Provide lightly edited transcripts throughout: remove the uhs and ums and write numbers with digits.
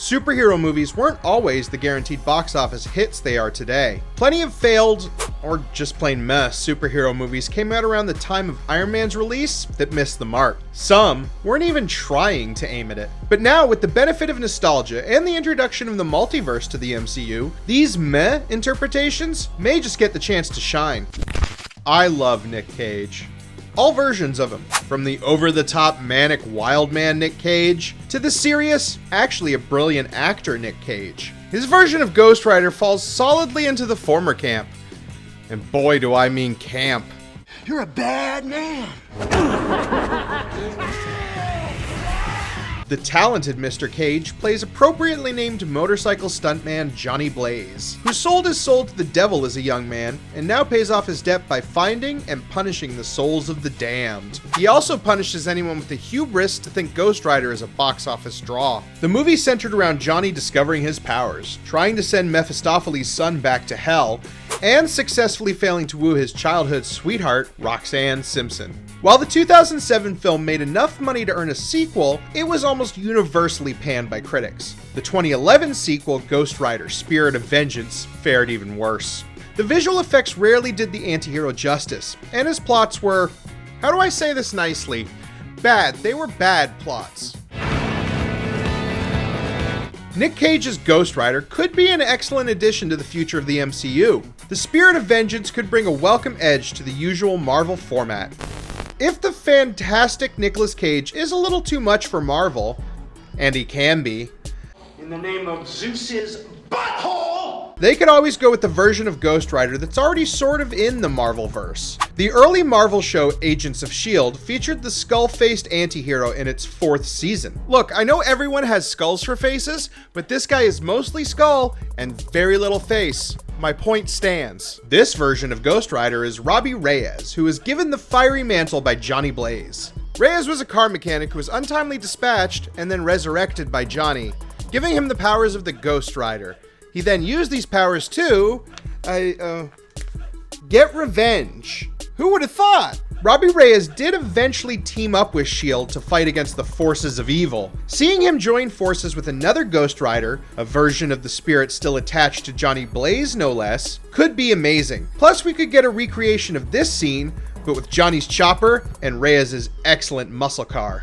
Superhero movies weren't always the guaranteed box office hits they are today. Plenty of failed, or just plain meh, superhero movies came out around the time of Iron Man's release that missed the mark. Some weren't even trying to aim at it. But now, with the benefit of nostalgia and the introduction of the multiverse to the MCU, these meh interpretations may just get the chance to shine. I love Nick Cage. All versions of him, from the over-the-top manic wild man Nick Cage, to the serious, actually a brilliant actor Nick Cage. His version of Ghostrider falls solidly into the former camp. And boy do I mean camp. You're a bad man. The talented Mr. Cage plays appropriately named motorcycle stuntman Johnny Blaze, who sold his soul to the devil as a young man, and now pays off his debt by finding and punishing the souls of the damned. He also punishes anyone with the hubris to think Ghostrider is a box office draw. The movie centered around Johnny discovering his powers, trying to send Mephistopheles' son back to hell, and successfully failing to woo his childhood sweetheart, Roxanne Simpson. While the 2007 film made enough money to earn a sequel, it was almost universally panned by critics. The 2011 sequel, Ghostrider: Spirit of Vengeance, fared even worse. The visual effects rarely did the anti-hero justice, and his plots were, how do I say this nicely, bad. They were bad plots. Nick Cage's Ghostrider could be an excellent addition to the future of the MCU. The Spirit of Vengeance could bring a welcome edge to the usual Marvel format. If the fantastic Nicolas Cage is a little too much for Marvel, and he can be, In the name of Zeus's butthole! They could always go with the version of Ghostrider that's already sort of in the Marvelverse. The early Marvel show Agents of S.H.I.E.L.D. featured the skull-faced anti-hero in its 4th season. Look, I know everyone has skulls for faces, but this guy is mostly skull and very little face. My point stands. This version of Ghostrider is Robbie Reyes, who was given the fiery mantle by Johnny Blaze. Reyes was a car mechanic who was untimely dispatched and then resurrected by Johnny, giving him the powers of the Ghostrider. He then used these powers to, get revenge. Who would have thought? Robbie Reyes did eventually team up with S.H.I.E.L.D. to fight against the forces of evil. Seeing him join forces with another Ghostrider, a version of the spirit still attached to Johnny Blaze no less, could be amazing. Plus we could get a recreation of this scene, but with Johnny's chopper and Reyes' excellent muscle car.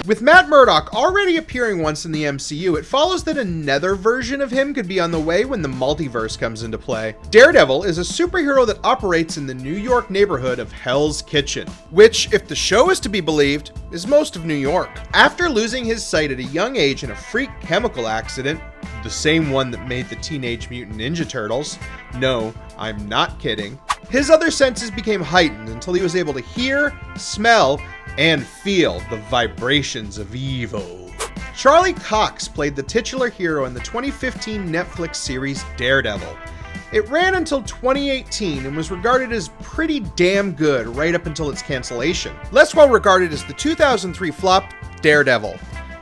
With Matt Murdock already appearing once in the MCU, it follows that another version of him could be on the way when the multiverse comes into play. Daredevil is a superhero that operates in the New York neighborhood of Hell's Kitchen, which, if the show is to be believed, is most of New York. After losing his sight at a young age in a freak chemical accident, the same one that made the Teenage Mutant Ninja Turtles, no, I'm not kidding, his other senses became heightened until he was able to hear, smell, and feel the vibrations of evil. Charlie Cox played the titular hero in the 2015 Netflix series Daredevil. It ran until 2018 and was regarded as pretty damn good right up until its cancellation. Less well regarded as the 2003 flop Daredevil.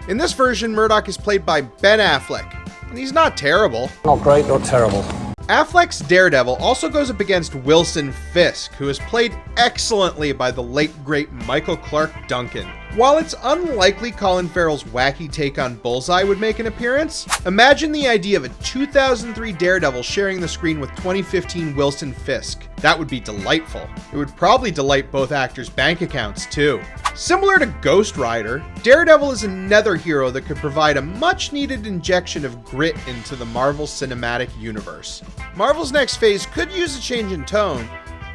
In this version, Murdock is played by Ben Affleck, and he's not terrible. Not great, not terrible. Affleck's Daredevil also goes up against Wilson Fisk, who is played excellently by the late great Michael Clark Duncan. While it's unlikely Colin Farrell's wacky take on Bullseye would make an appearance, imagine the idea of a 2003 Daredevil sharing the screen with 2015 Wilson Fisk. That would be delightful. It would probably delight both actors' bank accounts too. Similar to Ghostrider, Daredevil is another hero that could provide a much-needed injection of grit into the Marvel Cinematic Universe. Marvel's next phase could use a change in tone,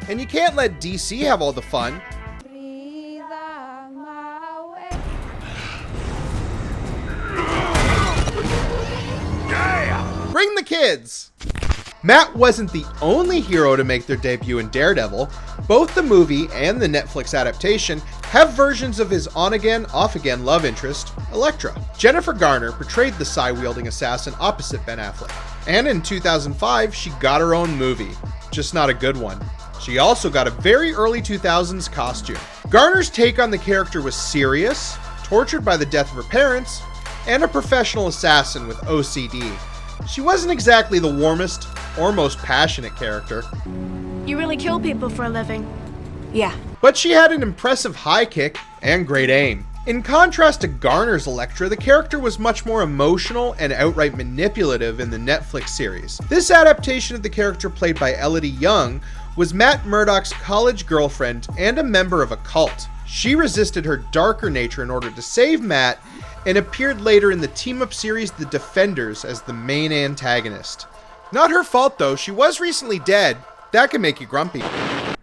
and you can't let DC have all the fun. Bring the kids! Matt wasn't the only hero to make their debut in Daredevil. Both the movie and the Netflix adaptation have versions of his on-again, off-again love interest, Elektra. Jennifer Garner portrayed the psi-wielding assassin opposite Ben Affleck. And in 2005, she got her own movie, just not a good one. She also got a very early 2000s costume. Garner's take on the character was serious, tortured by the death of her parents, and a professional assassin with OCD. She wasn't exactly the warmest or most passionate character. You really kill people for a living? Yeah. But she had an impressive high kick and great aim. In contrast to Garner's Elektra, the character was much more emotional and outright manipulative in the Netflix series. This adaptation of the character played by Elodie Young was Matt Murdock's college girlfriend and a member of a cult. She resisted her darker nature in order to save Matt and appeared later in the team-up series The Defenders as the main antagonist. Not her fault though, she was recently dead. That can make you grumpy.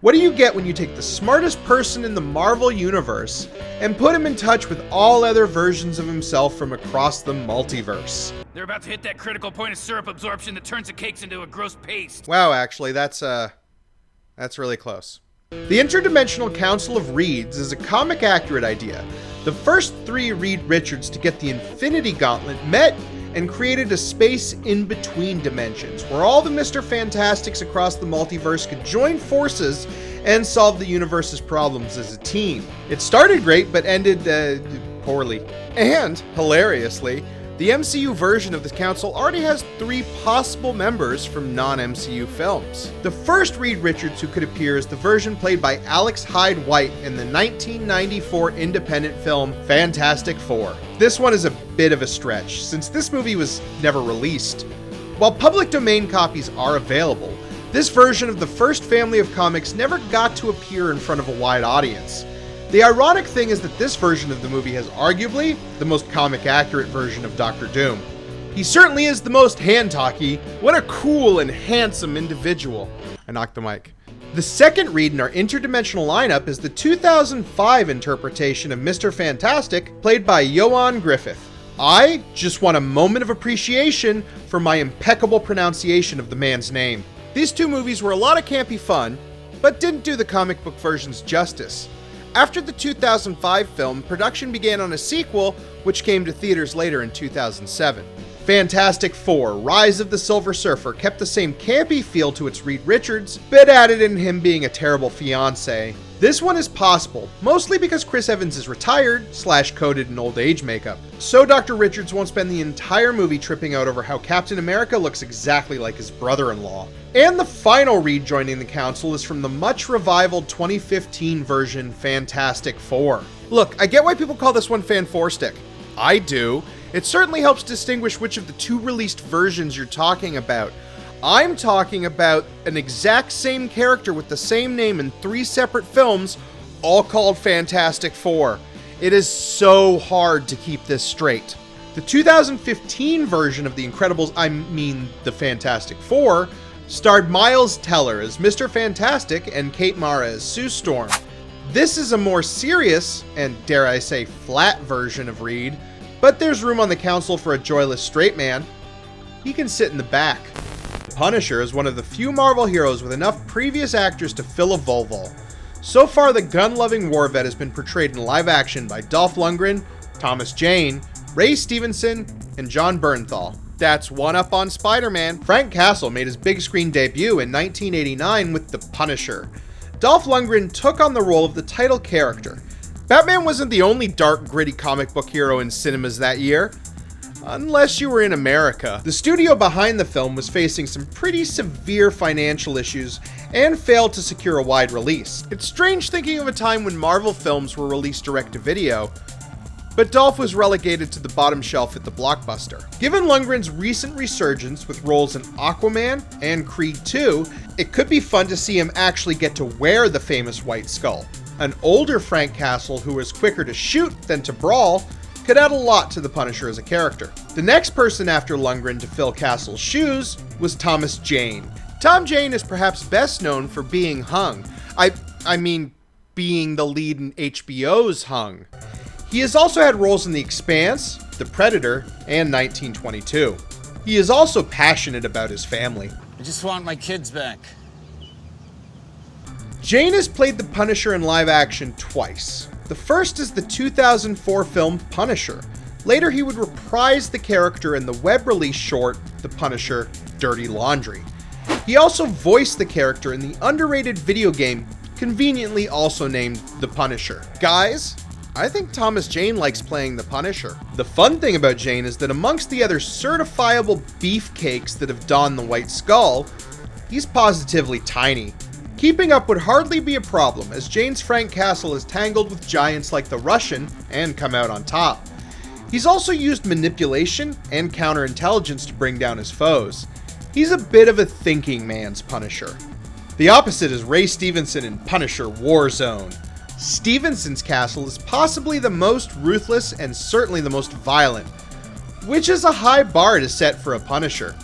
What do you get when you take the smartest person in the Marvel Universe and put him in touch with all other versions of himself from across the multiverse? They're about to hit that critical point of syrup absorption that turns the cakes into a gross paste. Wow, actually, that's really close. The Interdimensional Council of Reeds is a comic-accurate idea. The first 3 Reed Richards to get the Infinity Gauntlet met and created a space in between dimensions where all the Mr. Fantastics across the multiverse could join forces and solve the universe's problems as a team. It started great, but ended poorly. And, hilariously, the MCU version of the council already has 3 possible members from non-MCU films. The first Reed Richards who could appear is the version played by Alex Hyde White in the 1994 independent film Fantastic Four. This one is a bit of a stretch, since this movie was never released. While public domain copies are available, this version of the first family of comics never got to appear in front of a wide audience. The ironic thing is that this version of the movie has arguably the most comic-accurate version of Doctor Doom. He certainly is the most hand-talky. What a cool and handsome individual. I knocked the mic. The second read in our interdimensional lineup is the 2005 interpretation of Mr. Fantastic, played by Ioan Gruffudd. I just want a moment of appreciation for my impeccable pronunciation of the man's name. These 2 movies were a lot of campy fun, but didn't do the comic book versions justice. After the 2005 film, production began on a sequel, which came to theaters later in 2007. Fantastic Four: Rise of the Silver Surfer kept the same campy feel to its Reed Richards, but added in him being a terrible fiancé. This one is possible, mostly because Chris Evans is retired, /coded in old age makeup. So Dr. Richards won't spend the entire movie tripping out over how Captain America looks exactly like his brother-in-law. And the final read joining the council is from the much revivaled 2015 version Fantastic Four. Look, I get why people call this one Fan-4-stick. I do. It certainly helps distinguish which of the 2 released versions you're talking about. I'm talking about an exact same character with the same name in 3 separate films, all called Fantastic Four. It is so hard to keep this straight. The 2015 version of The Incredibles, the Fantastic Four, starred Miles Teller as Mr. Fantastic and Kate Mara as Sue Storm. This is a more serious, and dare I say flat version of Reed, but there's room on the council for a joyless straight man. He can sit in the back. Punisher is one of the few Marvel heroes with enough previous actors to fill a Volvo. So far, the gun-loving war vet has been portrayed in live action by Dolph Lundgren, Thomas Jane, Ray Stevenson, and John Bernthal. That's one up on Spiderman. Frank Castle made his big screen debut in 1989 with The Punisher. Dolph Lundgren took on the role of the title character. Batman wasn't the only dark, gritty comic book hero in cinemas that year. Unless you were in America. The studio behind the film was facing some pretty severe financial issues and failed to secure a wide release. It's strange thinking of a time when Marvel films were released direct-to-video, but Dolph was relegated to the bottom shelf at the Blockbuster. Given Lundgren's recent resurgence with roles in Aquaman and Creed 2, it could be fun to see him actually get to wear the famous white skull. An older Frank Castle who was quicker to shoot than to brawl could add a lot to the Punisher as a character. The next person after Lundgren to fill Castle's shoes was Thomas Jane. Tom Jane is perhaps best known for being Hung. Being the lead in HBO's Hung. He has also had roles in The Expanse, The Predator, and 1922. He is also passionate about his family. I just want my kids back. Jane has played the Punisher in live action twice. The first is the 2004 film Punisher. Later, he would reprise the character in the web-release short, The Punisher: Dirty Laundry. He also voiced the character in the underrated video game, conveniently also named The Punisher. Guys, I think Thomas Jane likes playing the Punisher. The fun thing about Jane is that amongst the other certifiable beefcakes that have donned the white skull, he's positively tiny. Keeping up would hardly be a problem, as Jane's Frank Castle is tangled with giants like the Russian and come out on top. He's also used manipulation and counterintelligence to bring down his foes. He's a bit of a thinking man's Punisher. The opposite is Ray Stevenson in Punisher Warzone. Stevenson's castle is possibly the most ruthless and certainly the most violent, which is a high bar to set for a Punisher.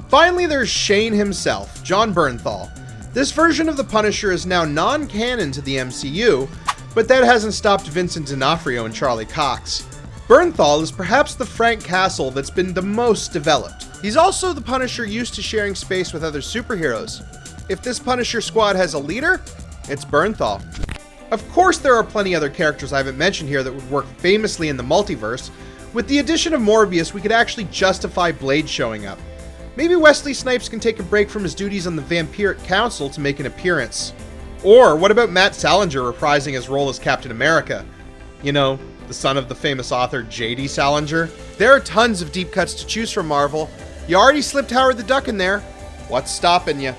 Finally, there's Shane himself, Jon Bernthal. This version of the Punisher is now non-canon to the MCU, but that hasn't stopped Vincent D'Onofrio and Charlie Cox. Bernthal is perhaps the Frank Castle that's been the most developed. He's also the Punisher used to sharing space with other superheroes. If this Punisher squad has a leader, it's Bernthal. Of course, there are plenty other characters I haven't mentioned here that would work famously in the multiverse. With the addition of Morbius, we could actually justify Blade showing up. Maybe Wesley Snipes can take a break from his duties on the Vampiric Council to make an appearance. Or what about Matt Salinger reprising his role as Captain America? You know, the son of the famous author J.D. Salinger? There are tons of deep cuts to choose from, Marvel. You already slipped Howard the Duck in there. What's stopping you?